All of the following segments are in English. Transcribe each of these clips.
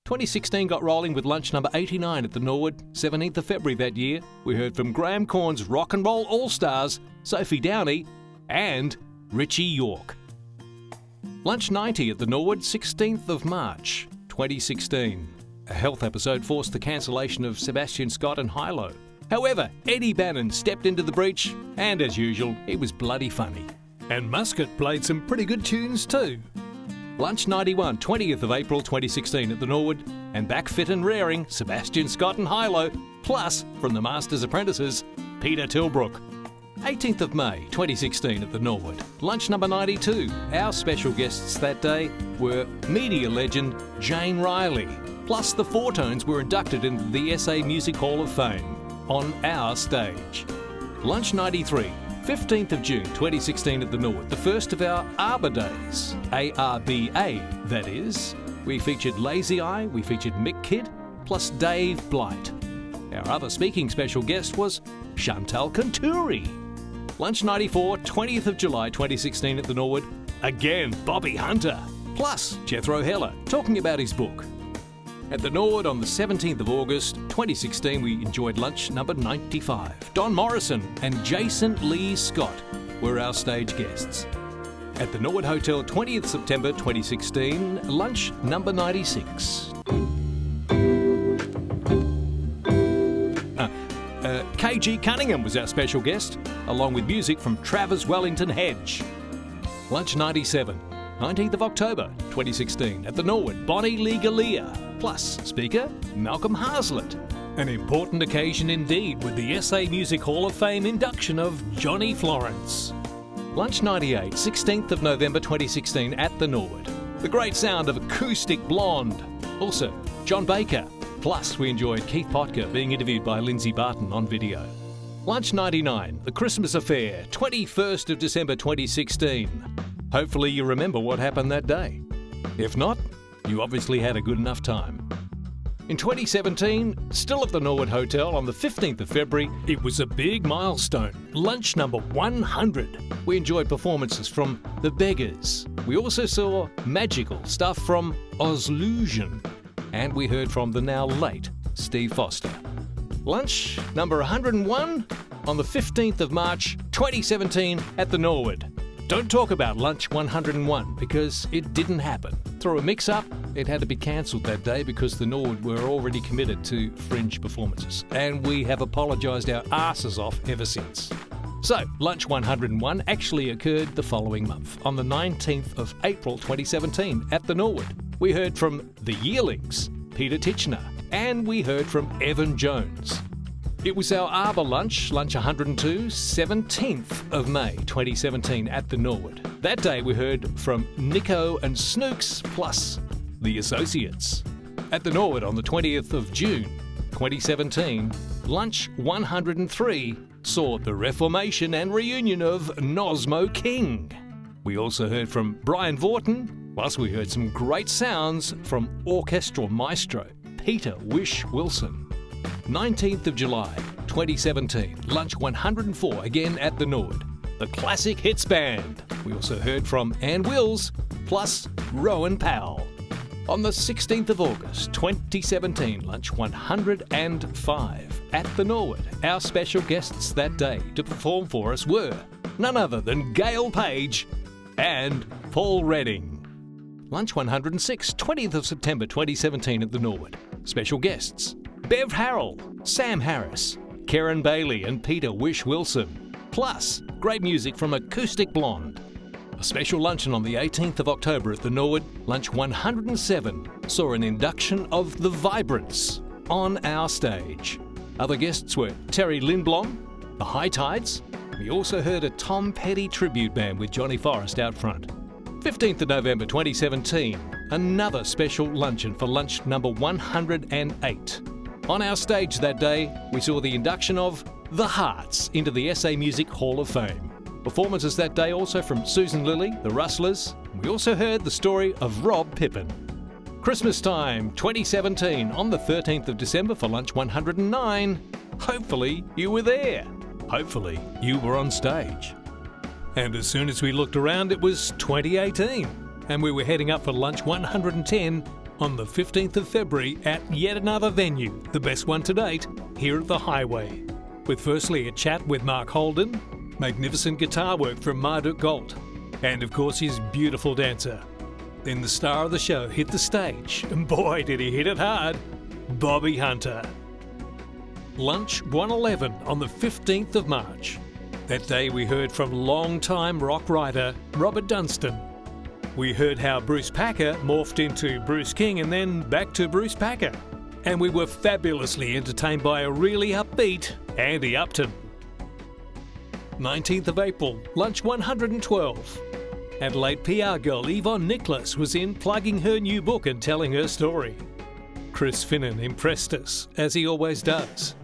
2016 got rolling with lunch number 89 at the Norwood. 17th of February that year, we heard from Graham Corn's Rock and Roll All-Stars, Sophie Downey and Richie York. Lunch 90 at the Norwood, 16th of March 2016. A health episode forced the cancellation of Sebastian Scott and Hilo. However, Eddie Bannon stepped into the breach, and as usual, he was bloody funny. And Muscat played some pretty good tunes too. Lunch 91, 20th of April 2016 at the Norwood, and back fit and raring, Sebastian Scott and Hilo, plus, from the Master's Apprentices, Peter Tilbrook. 18th of May 2016 at the Norwood, lunch number 92. Our special guests that day were media legend Jane Riley, plus the Four Tones were inducted into the SA Music Hall of Fame on our stage. Lunch 93. 15th of June 2016 at the Norwood, the first of our Arbor Days, ARBA that is. We featured Lazy Eye, we featured Mick Kidd, plus Dave Blight. Our other speaking special guest was Chantal Conturi. Lunch 94, 20th of July 2016 at the Norwood, again Bobby Hunter, plus Jethro Heller talking about his book. At the Norwood on the 17th of August 2016, we enjoyed lunch number 95. Don Morrison and Jason Lee Scott were our stage guests. At the Norwood Hotel, 20th September 2016, lunch number 96. KG Cunningham was our special guest, along with music from Travers Wellington Hedge. Lunch 97, 19th of October 2016, at the Norwood, Bonnie Lee Galea. Plus, speaker Malcolm Haslett. An important occasion indeed with the SA Music Hall of Fame induction of Johnny Florence. Lunch 98, 16th of November 2016 at the Norwood. The great sound of Acoustic Blonde. Also, John Baker. Plus, we enjoyed Keith Potka being interviewed by Lindsay Barton on video. Lunch 99, The Christmas Affair, 21st of December 2016. Hopefully you remember what happened that day. If not, you obviously had a good enough time. In 2017, still at the Norwood Hotel on the 15th of February, it was a big milestone, lunch number 100. We enjoyed performances from The Beggars. We also saw magical stuff from Ozlusion, and we heard from the now late Steve Foster. Lunch number 101 on the 15th of March 2017 at the Norwood. Don't talk about Lunch 101 because it didn't happen. Through a mix-up, it had to be cancelled that day because the Norwood were already committed to fringe performances, and we have apologised our asses off ever since. So, Lunch 101 actually occurred the following month, on the 19th of April 2017 at the Norwood. We heard from The Yearlings, Peter Titchener, and we heard from Evan Jones. It was our Arbor lunch, lunch 102, 17th of May 2017 at the Norwood. That day we heard from Nico and Snooks plus The Associates. At the Norwood on the 20th of June 2017, lunch 103 saw the reformation and reunion of Nosmo King. We also heard from Brian Vorton, plus we heard some great sounds from orchestral maestro Peter Wish Wilson. 19th of July 2017, lunch 104 again at the Norwood. The Classic Hits Band. We also heard from Ann Wills plus Rowan Powell. On the 16th of August 2017, lunch 105 at the Norwood. Our special guests that day to perform for us were none other than Gail Page and Paul Redding. Lunch 106, 20th of September 2017 at the Norwood. Special guests Bev Harrell, Sam Harris, Karen Bailey and Peter Wish Wilson. Plus, great music from Acoustic Blonde. A special luncheon on the 18th of October at the Norwood, lunch 107, saw an induction of The Vibrants on our stage. Other guests were Terry Lindblom, The High Tides. We also heard a Tom Petty tribute band with Johnny Forrest out front. 15th of November 2017, another special luncheon for lunch number 108. On our stage that day, we saw the induction of The Hearts into the SA Music Hall of Fame. Performances that day also from Susan Lilly, The Rustlers. We also heard the story of Rob Pippin. Christmas time 2017 on the 13th of December for lunch 109. Hopefully you were there. Hopefully you were on stage. And as soon as we looked around, it was 2018. and we were heading up for lunch 110 on the 15th of February at yet another venue, the best one to date, here at the Highway. With firstly a chat with Mark Holden, magnificent guitar work from Marduk Gold, and of course his beautiful dancer. Then the star of the show hit the stage, and boy did he hit it hard, Bobby Hunter. Lunch 111 on the 15th of March. That day we heard from long-time rock writer Robert Dunstan. We heard how Bruce Packer morphed into Bruce King and then back to Bruce Packer. And we were fabulously entertained by a really upbeat Andy Upton. 19th of April, lunch 112. Adelaide PR girl Yvonne Nicholas was in plugging her new book and telling her story. Chris Finnan impressed us, as he always does.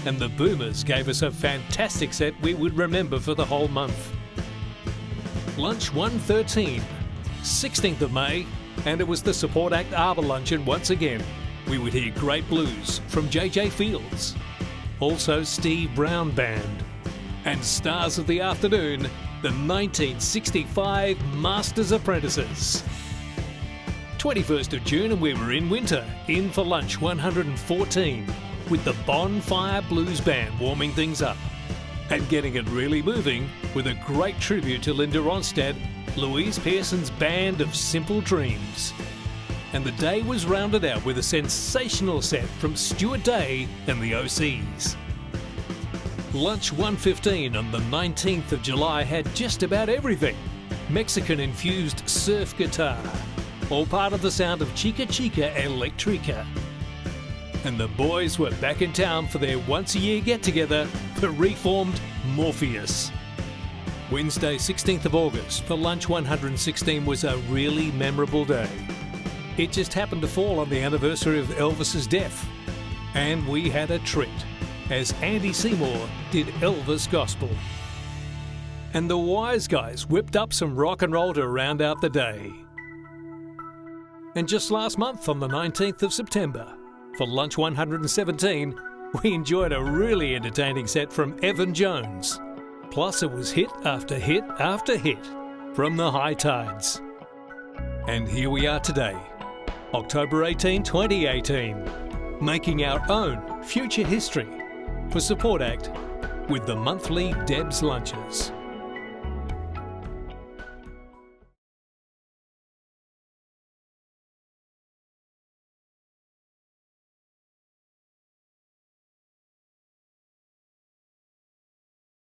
And the Boomers gave us a fantastic set we would remember for the whole month. Lunch 113, 16th of May, and it was the SupportAct Arbour Luncheon once again. We would hear great blues from JJ Fields. Also Steve Brown Band. And stars of the afternoon, the 1965 Masters Apprentices. 21st of June and we were in winter, in for lunch 114, with the Bonfire Blues Band warming things up. And getting it really moving with a great tribute to Linda Ronstadt, Louise Pearson's Band of Simple Dreams. And the day was rounded out with a sensational set from Stuart Day and the OCs. Lunch 115 on the 19th of July had just about everything. Mexican-infused surf guitar, all part of the sound of Chica Chica Electrica. And the boys were back in town for their once-a-year get-together, the reformed Morpheus. Wednesday 16th of August for lunch 116 was a really memorable day. It just happened to fall on the anniversary of Elvis's death. And we had a treat, as Andy Seymour did Elvis Gospel. And the Wise Guys whipped up some rock and roll to round out the day. And just last month on the 19th of September, for lunch 117, we enjoyed a really entertaining set from Evan Jones. Plus it was hit after hit after hit from the High Tides. And here we are today, October 18, 2018, making our own future history for SupportAct with the monthly Debs Lunches.